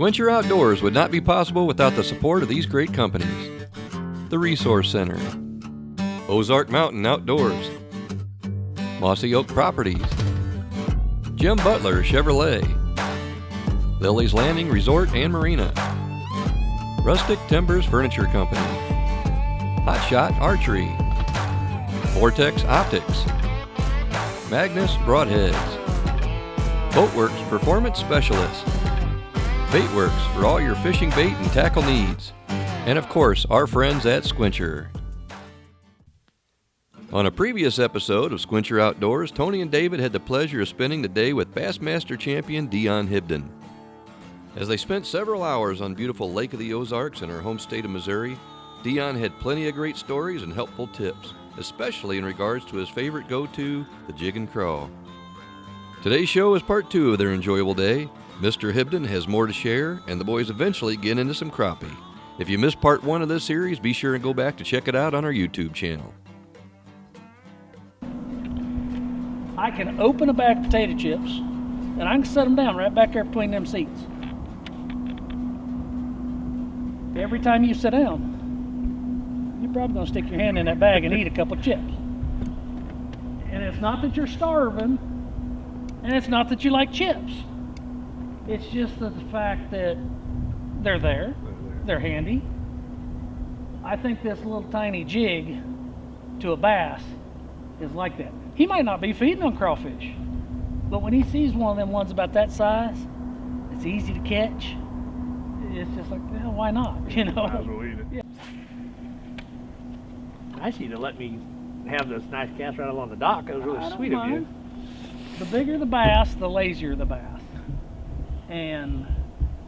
Squincher Outdoors would not be possible without the support of these great companies. The Resource Center, Ozark Mountain Outdoors, Mossy Oak Properties, Jim Butler Chevrolet, Lily's Landing Resort and Marina, Rustic Timbers Furniture Company, Hot Shot Archery, Vortex Optics, Magnus Broadheads, Boatworks Performance Specialists, Baitworks for all your fishing bait and tackle needs, and of course, our friends at Squincher. On a previous episode of Squincher Outdoors, Tony and David had the pleasure of spending the day with Bassmaster champion Dion Hibdon. As they spent several hours on beautiful Lake of the Ozarks in her home state of Missouri, Dion had plenty of great stories and helpful tips, especially in regards to his favorite go-to, the jig and crawl. Today's show is part 2 of their enjoyable day. Mr. Hibdon has more to share, and the boys eventually get into some crappie. If you missed part 1 of this series, be sure and go back to check it out on our YouTube channel. I can open a bag of potato chips, and I can set them down right back there between them seats. Every time you sit down, you're probably going to stick your hand in that bag and eat a couple of chips. And it's not that you're starving, and it's not that you like chips. It's just the fact that they're there, they're handy. I think this little tiny jig to a bass is like that. He might not be feeding on crawfish, but when he sees one of them ones about that size, it's easy to catch. It's just like, well, why not? You know? Might as well eat it. Yeah. Nice of you to let me have this nice cast right along the dock. That was really sweet of you. The bigger the bass, the lazier the bass. And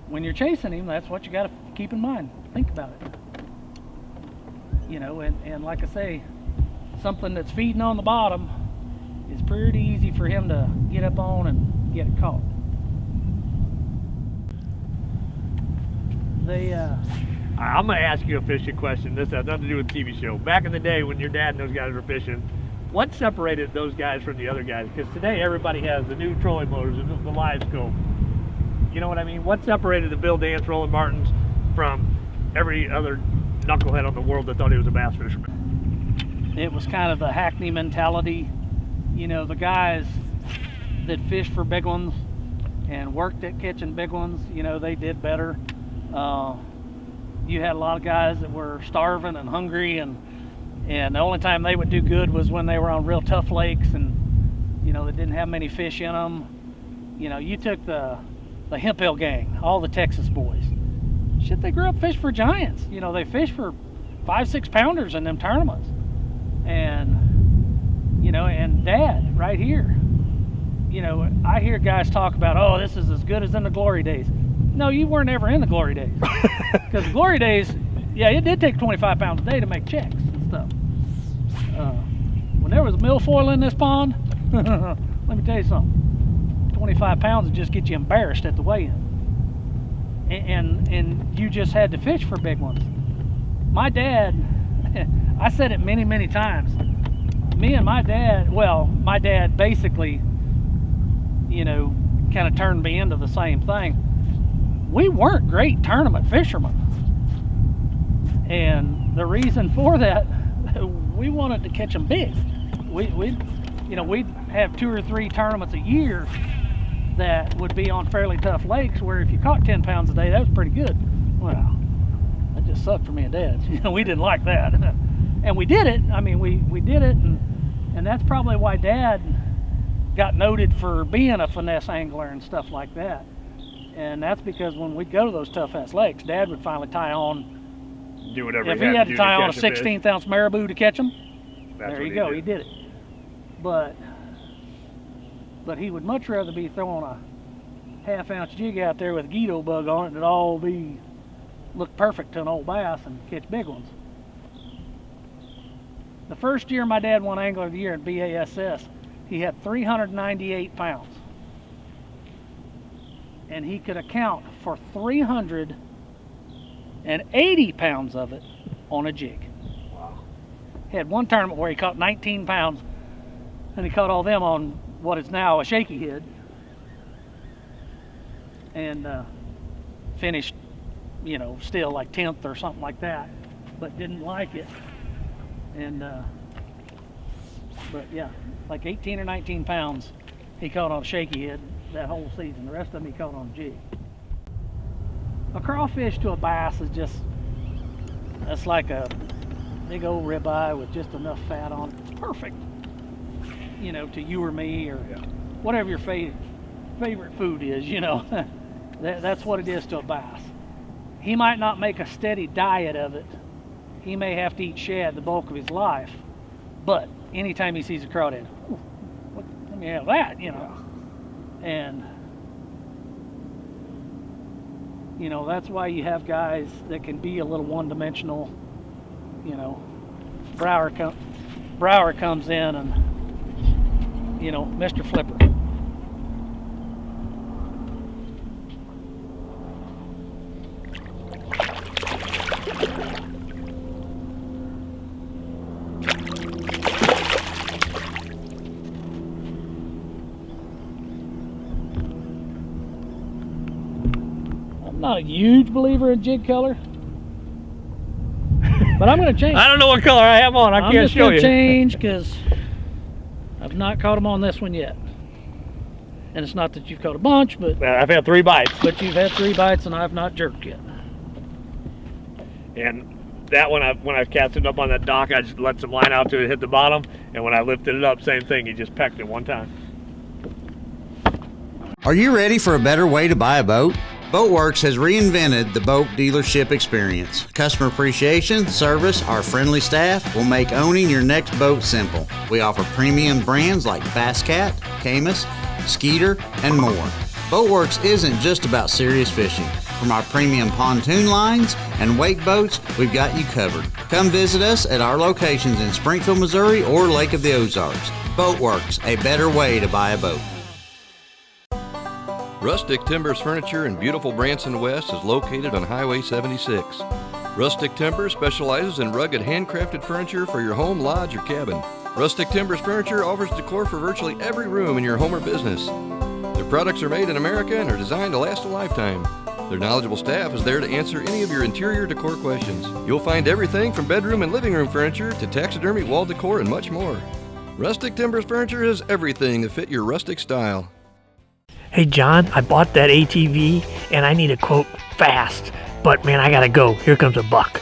when you're chasing him, that's what you got to keep in mind. Think about it. You know, and like I say, something that's feeding on the bottom is pretty easy for him to get up on and get it caught. I'm going to ask you a fishing question. This has nothing to do with the TV show. Back in the day when your dad and those guys were fishing, what separated those guys from the other guys? Because today everybody has the new trolling motors and the live scope. You know what I mean? What separated the Bill Dance, Roland Martins from every other knucklehead on the world that thought he was a bass fisherman? It was kind of the Hackney mentality. You know, the guys that fished for big ones and worked at catching big ones, you know, they did better. You had a lot of guys that were starving and hungry, and the only time they would do good was when they were on real tough lakes and, you know, they didn't have many fish in them. You know, you took the Hemp Hill gang, all the Texas boys. Shit, they grew up fish for giants. You know, they fished for 5-6 pounders in them tournaments. And, you know, and Dad right here, you know, I hear guys talk about, oh, this is as good as in the glory days. No, you weren't ever in the glory days. Because the glory days, yeah, it did take 25 pounds a day to make checks and stuff. When there was milfoil in this pond, let me tell you something. 25 pounds would just get you embarrassed at the weigh-in. And you just had to fish for big ones. My dad, I said it many, many times. Me and my dad basically, you know, kind of turned me into the same thing. We weren't great tournament fishermen. And the reason for that, we wanted to catch them big. We'd have 2 or 3 tournaments a year that would be on fairly tough lakes where if you caught 10 pounds a day, that was pretty good. Well, that just sucked for me and Dad. You know, we didn't like that. And we did it. I mean, we did it, and that's probably why Dad got noted for being a finesse angler and stuff like that. And that's because when we'd go to those tough-ass lakes, Dad would finally tie on. Do whatever if he had to tie on a 16th-ounce marabou to catch them, there you go, he did it. But he would much rather be throwing a half-ounce jig out there with a Guido bug on it and it'd all look perfect to an old bass and catch big ones. The first year my dad won Angler of the Year at BASS, he had 398 pounds. And he could account for 380 pounds of it on a jig. Wow. He had one tournament where he caught 19 pounds, and he caught all them on what is now a shaky head. And finished, you know, still like 10th or something like that, but didn't like it. And but yeah, like 18 or 19 pounds he caught on a shaky head that whole season. The rest of them he caught on a jig. A crawfish to a bass is just, that's like a big old ribeye with just enough fat on it. It's perfect, you know, to you or me, or whatever your favorite food is, you know. That's what it is to a bass. He might not make a steady diet of it. He may have to eat shad the bulk of his life, but anytime he sees a crawdad, let me have that, you know. And you know, that's why you have guys that can be a little one-dimensional. You know, Brower comes in and, you know, Mr. Flipper. I'm not a huge believer in jig color, but I'm going to change. I don't know what color I have on. I can't show you. I'm just going to change because I've not caught them on this one yet. And it's not that you've caught a bunch, but I've had 3 bites. But you've had 3 bites and I've not jerked yet. And that one, when I've cast it up on that dock, I just let some line out to it hit the bottom. And when I lifted it up, same thing. He just pecked it one time. Are you ready for a better way to buy a boat? Boatworks has reinvented the boat dealership experience. Customer appreciation, service, our friendly staff will make owning your next boat simple. We offer premium brands like Bass Cat, Camus, Skeeter, and more. Boatworks isn't just about serious fishing. From our premium pontoon lines and wake boats, we've got you covered. Come visit us at our locations in Springfield, Missouri or Lake of the Ozarks. Boatworks, a better way to buy a boat. Rustic Timbers Furniture in beautiful Branson West is located on Highway 76. Rustic Timber specializes in rugged handcrafted furniture for your home, lodge, or cabin. Rustic Timbers Furniture offers decor for virtually every room in your home or business. Their products are made in America and are designed to last a lifetime. Their knowledgeable staff is there to answer any of your interior decor questions. You'll find everything from bedroom and living room furniture to taxidermy, wall decor, and much more. Rustic Timbers Furniture has everything to fit your rustic style. Hey John, I bought that ATV and I need a quote fast, but man, I gotta go. Here comes a buck.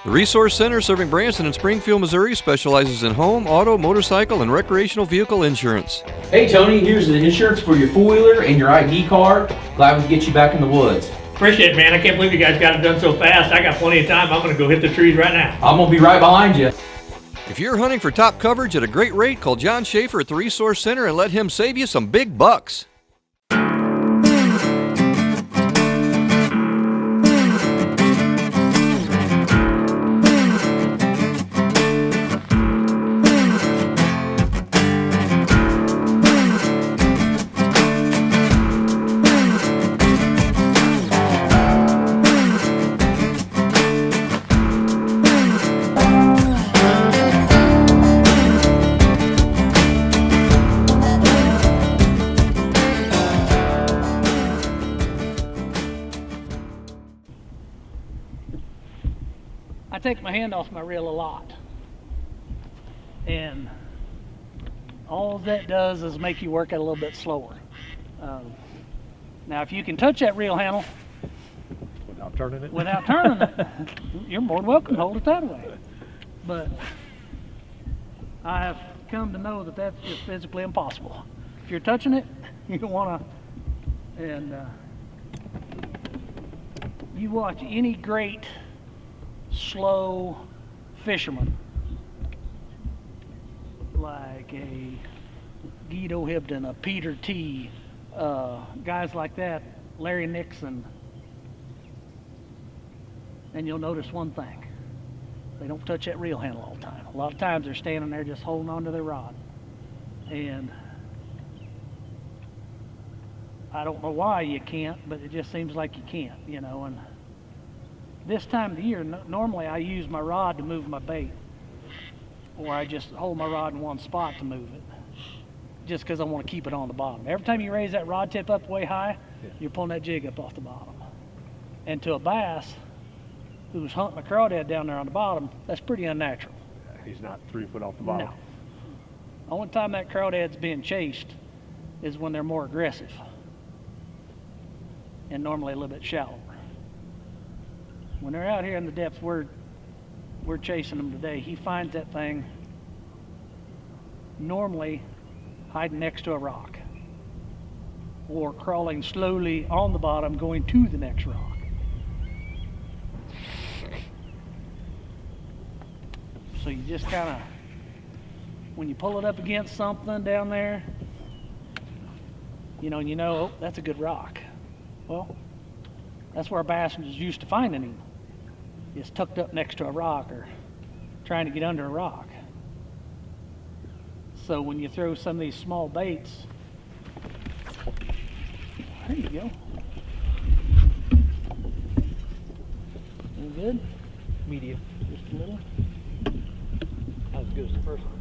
The Resource Center serving Branson and Springfield, Missouri specializes in home, auto, motorcycle, and recreational vehicle insurance. Hey Tony, here's the insurance for your four-wheeler and your ID card. Glad we could get you back in the woods. Appreciate it, man. I can't believe you guys got it done so fast. I got plenty of time. I'm going to go hit the trees right now. I'm going to be right behind you. If you're hunting for top coverage at a great rate, call John Schaefer at the Resource Center and let him save you some big bucks. I take my hand off my reel a lot, and all that does is make you work it a little bit slower. Now if you can touch that reel handle Without turning it? without turning it, you're more than welcome to hold it that way. But I have come to know that that's just physically impossible. If you're touching it, you don't want to, and you watch any great slow fisherman like a Dion Hibdon, a Peter T, guys like that, Larry Nixon, and you'll notice one thing: they don't touch that reel handle all the time. A lot of times they're standing there just holding on to their rod, and I don't know why you can't, but it just seems like you can't, you know. And this time of the year, normally I use my rod to move my bait, or I just hold my rod in one spot to move it, just because I want to keep it on the bottom. Every time you raise that rod tip up way high, you're pulling that jig up off the bottom. And to a bass who's hunting a crawdad down there on the bottom, that's pretty unnatural. He's not 3 foot off the bottom. No. The only time that crawdad's being chased is when they're more aggressive and normally a little bit shallower. When they're out here in the depths we're chasing them today, he finds that thing normally hiding next to a rock or crawling slowly on the bottom going to the next rock. So you just kind of, when you pull it up against something down there, and oh, that's a good rock. Well, that's where a bass is used to finding him. It's tucked up next to a rock or trying to get under a rock. So when you throw some of these small baits, there you go. Any good? Medium. Just a little. Not as good as the first one.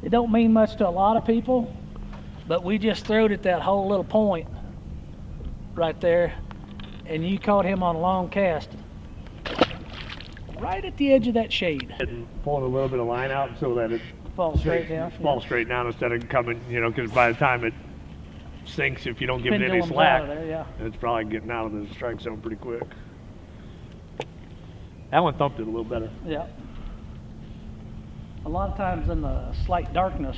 It don't mean much to a lot of people, but we just throwed at that whole little point right there, and you caught him on a long cast right at the edge of that shade. And pulling a little bit of line out so that it Falls straight down. falls straight down instead of coming, because by the time it sinks, if you don't give it any Pendulum's slack, out of there, yeah. it's probably getting out of the strike zone pretty quick. That one thumped it a little better. Yeah. A lot of times in the slight darkness,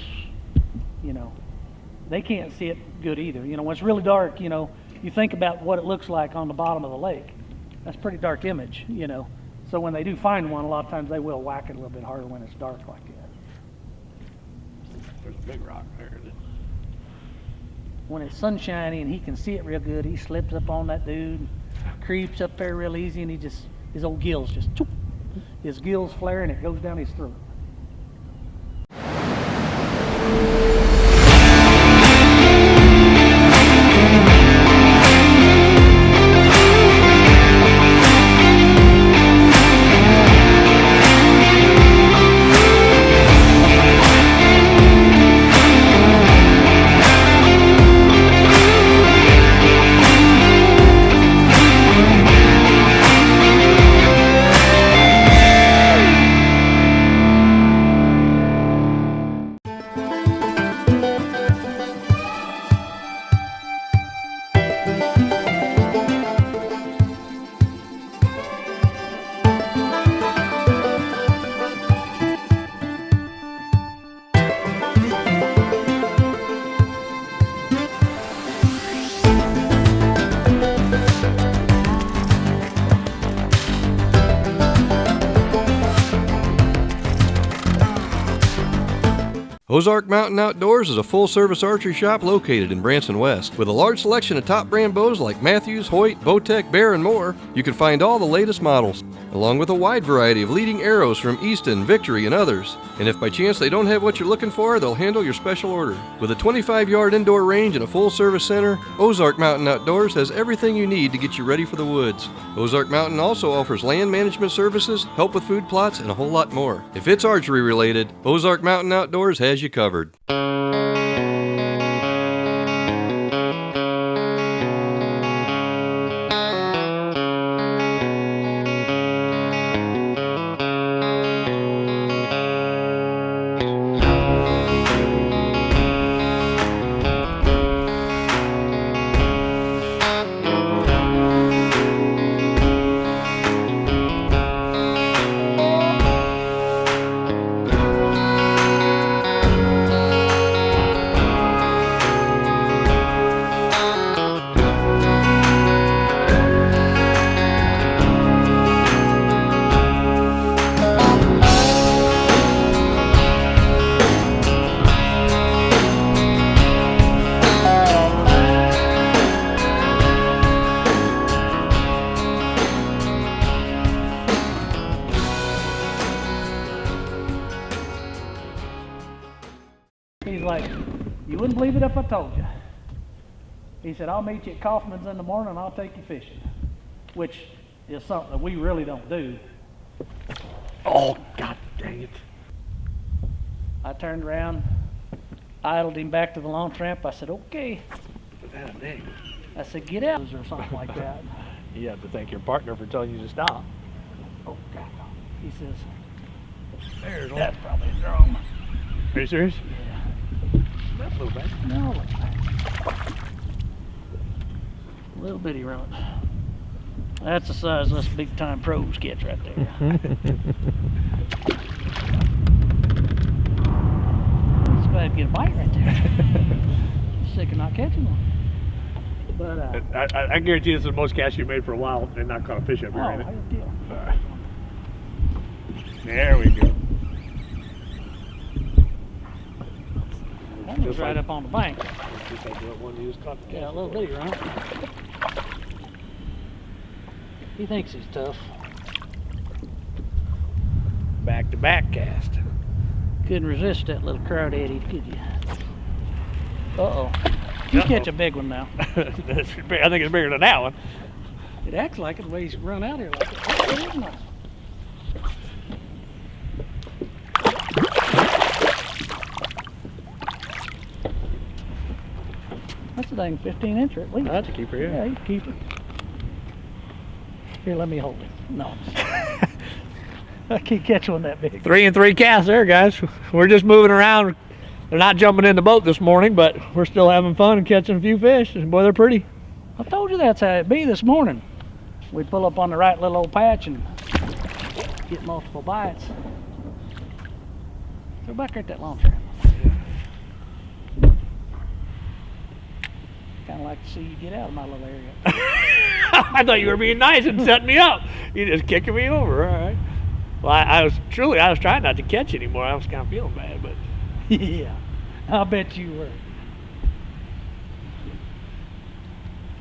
they can't see it good either. When it's really dark, you think about what it looks like on the bottom of the lake. That's a pretty dark image, So when they do find one, a lot of times they will whack it a little bit harder when it's dark like that. There's a big rock there, isn't it? When it's sunshiny and he can see it real good, he slips up on that dude, creeps up there real easy, and his old gills just, choop, his gills flare and it goes down his throat. Ozark Mountain Outdoors is a full-service archery shop located in Branson West. With a large selection of top brand bows like Matthews, Hoyt, Bowtech, Bear, and more, you can find all the latest models, along with a wide variety of leading arrows from Easton, Victory, and others. And if by chance they don't have what you're looking for, they'll handle your special order. With a 25-yard indoor range and a full-service center, Ozark Mountain Outdoors has everything you need to get you ready for the woods. Ozark Mountain also offers land management services, help with food plots, and a whole lot more. If it's archery related, Ozark Mountain Outdoors has you covered. He's like, you wouldn't believe it if I told you. He said, I'll meet you at Kaufman's in the morning and I'll take you fishing, which is something that we really don't do. Oh, God dang it. I turned around, idled him back to the launch ramp. I said, okay. God dang. I said, get out or something like that. You have to thank your partner for telling you to stop. Oh, God. He says, There's one. that's probably a drum. Are you serious? Yeah. That's a little bad. No, look back. Little bitty runt. That's the size us big time pros gets right there. It's glad to get a bite right there. Sick of not catching one. But I guarantee this is the most cast you made for a while and not caught a fish up here, oh, ain't it? heck deal. All right. There we go. That was right up on the bank. Just like that one you just caught the Yeah, a cast little before. bitty runt. He thinks he's tough. Back-to-back cast. Couldn't resist that little crowd eddy, could you? Uh-oh. You catch a big one now. I think it's bigger than that one. It acts like it the way he's run out here like it. Oh, it is nice. That's a dang 15-incher at least. That's a keeper, yeah. Yeah, you can keep it. Here, let me hold it. No. I can't catch one that big. 3 and 3 casts there, guys. We're just moving around. They're not jumping in the boat this morning, but we're still having fun and catching a few fish. And boy, they're pretty. I told you that's how it be this morning. We pull up on the right little old patch and get multiple bites. Throw back right that launcher. Kind of like to see you get out of my little area. I thought you were being nice and setting me up. You just kicking me over, all right. Well, I was trying not to catch anymore. I was kind of feeling bad, but. Yeah, I bet you were.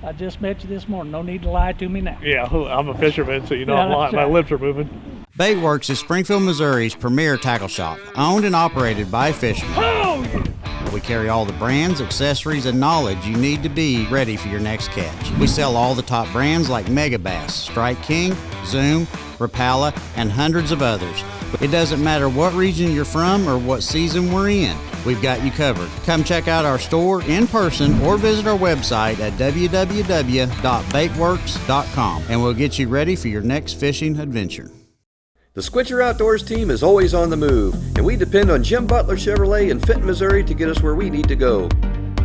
I just met you this morning. No need to lie to me now. Yeah, I'm a fisherman, so you know Yeah, I'm lying. that's My right. lips are moving. Baitworks is Springfield, Missouri's premier tackle shop, owned and operated by fishermen. Oh, yeah. We carry all the brands, accessories, and knowledge you need to be ready for your next catch. We sell all the top brands like Mega Bass, Strike King, Zoom, Rapala, and hundreds of others. It doesn't matter what region you're from or what season we're in, we've got you covered. Come check out our store in person or visit our website at www.baitworks.com and we'll get you ready for your next fishing adventure. The Squitcher Outdoors team is always on the move, and we depend on Jim Butler Chevrolet in Fenton, Missouri to get us where we need to go.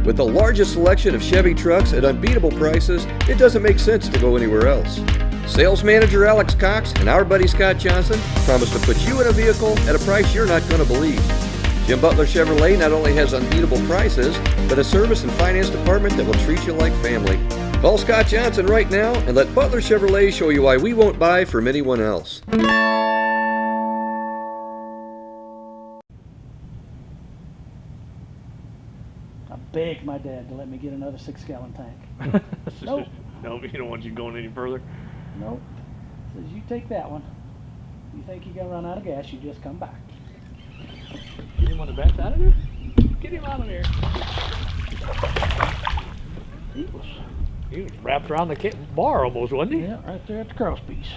With the largest selection of Chevy trucks at unbeatable prices, it doesn't make sense to go anywhere else. Sales manager Alex Cox and our buddy Scott Johnson promise to put you in a vehicle at a price you're not going to believe. Jim Butler Chevrolet not only has unbeatable prices, but a service and finance department that will treat you like family. Call Scott Johnson right now and let Butler Chevrolet show you why we won't buy from anyone else. I begged my dad to let me get another 6-gallon tank. Nope. No, he don't want you going any further. Nope. Says, you take that one. You think you're going to run out of gas, you just come back. Get him on the backside of there? Get him out of there. He was wrapped around the bar almost, wasn't he? Yeah, right there at the cross piece.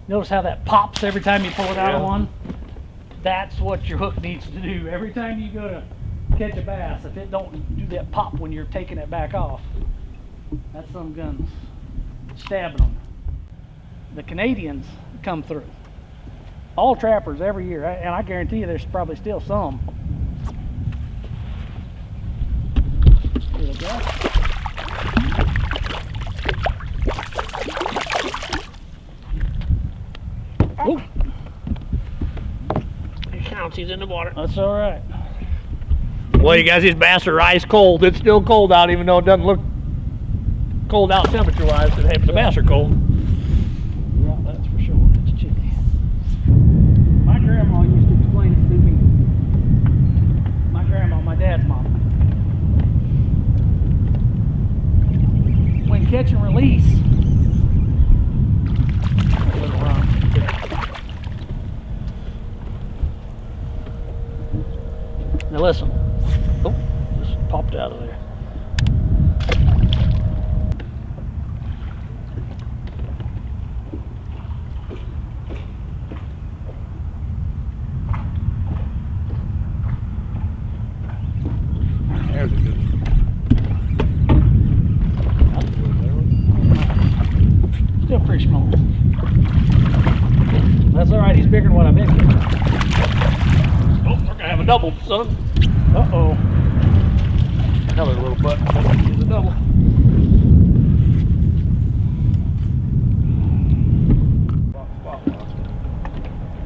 Notice how that pops every time you pull it out of Yeah. one? That's what your hook needs to do. Every time you go to catch a bass, if it don't do that pop when you're taking it back off, that's some guns stabbing them. The Canadians come through. All trappers every year, and I guarantee you there's probably still some. Here we go. Oh, He counts, he's in the water. that's all right. Well, you guys, these bass are ice cold. It's still cold out, even though it doesn't look cold out temperature-wise. But hey, the bass are cold. Yeah, that's for sure. It's chilly. My grandma used to explain it to me. My grandma, my dad's mom. When catch and release, a little run. Now listen. Oh, just popped out of there. There's a good one. Still pretty small. That's all right. He's bigger than what I bet. Oh, we're gonna have a double, son. Uh-oh. Another little butt. Here's a double.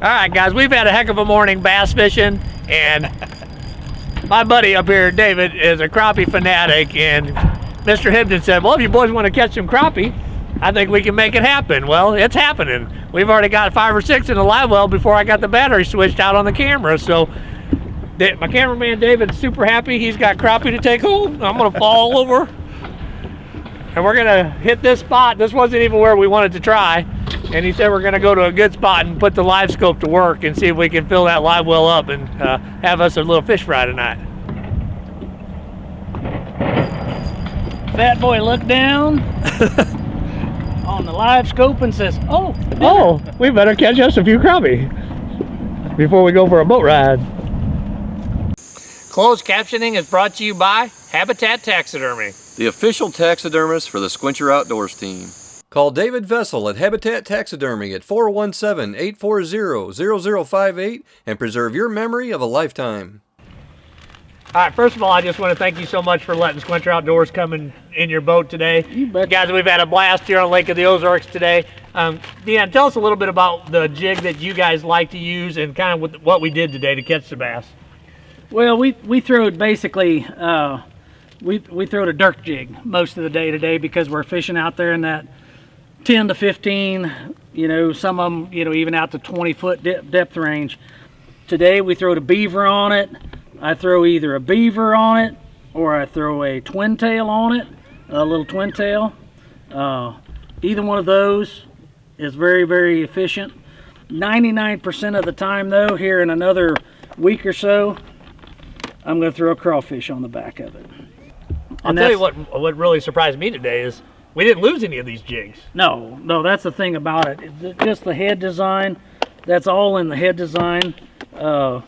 All right, guys, we've had a heck of a morning bass fishing, and my buddy up here, David, is a crappie fanatic, and Mr. Hibdon said, well, if you boys want to catch some crappie, I think we can make it happen. Well, it's happening. We've already got 5 or 6 in the live well before I got the battery switched out on the camera, so my cameraman David's super happy. He's got crappie to take home. I'm gonna fall over, and we're gonna hit this spot. This wasn't even where we wanted to try, and he said we're gonna go to a good spot and put the live scope to work and see if we can fill that live well up and have us a little fish fry tonight. Fat boy looked down on the live scope and says, oh, We better catch us a few crappie before we go for a boat ride. Closed captioning is brought to you by Habitat Taxidermy, The official taxidermist for the Squincher Outdoors team. Call David Vessel at Habitat Taxidermy at 417-840-0058 and preserve your memory of a lifetime. All right, first of all, I just want to thank you so much for letting Squincher Outdoors come in your boat today. You bet. Guys, we've had a blast here on Lake of the Ozarks today. Dion, tell us a little bit about the jig that you guys like to use and kind of what we did today to catch the bass. Well, we throwed basically, we throwed a dirk jig most of the day today because we're fishing out there in that 10 to 15, some of them, even out to 20-foot depth range. Today we throwed a beaver on it. I throw either a beaver on it or I throw a twin tail on it, a little twin tail. Either one of those is very, very efficient. 99% of the time though, here in another week or so, I'm going to throw a crawfish on the back of it. I'll tell you what really surprised me today is we didn't lose any of these jigs. No, that's the thing about it. Just the head design, that's all in the head design. The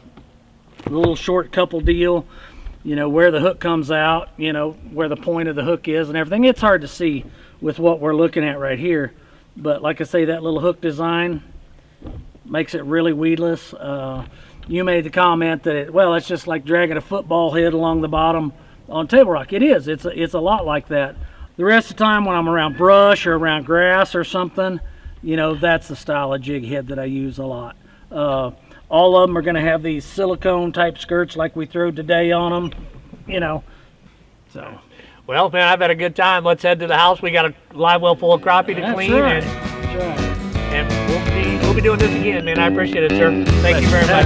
little short couple deal, where the hook comes out, where the point of the hook is and everything. It's hard to see with what we're looking at right here. But like I say, that little hook design makes it really weedless. You made the comment that it's just like dragging a football head along the bottom on table rock. It is. It's a lot like that. The rest of the time when I'm around brush or around grass or something, that's the style of jig head that I use a lot. All of them are going to have these silicone type skirts like we threw today on them, So. Well, man, I've had a good time. Let's head to the house. We got a live well full of crappie to clean. Right. That's right. And we'll be doing this again, man. I appreciate it, sir. Thank you very much.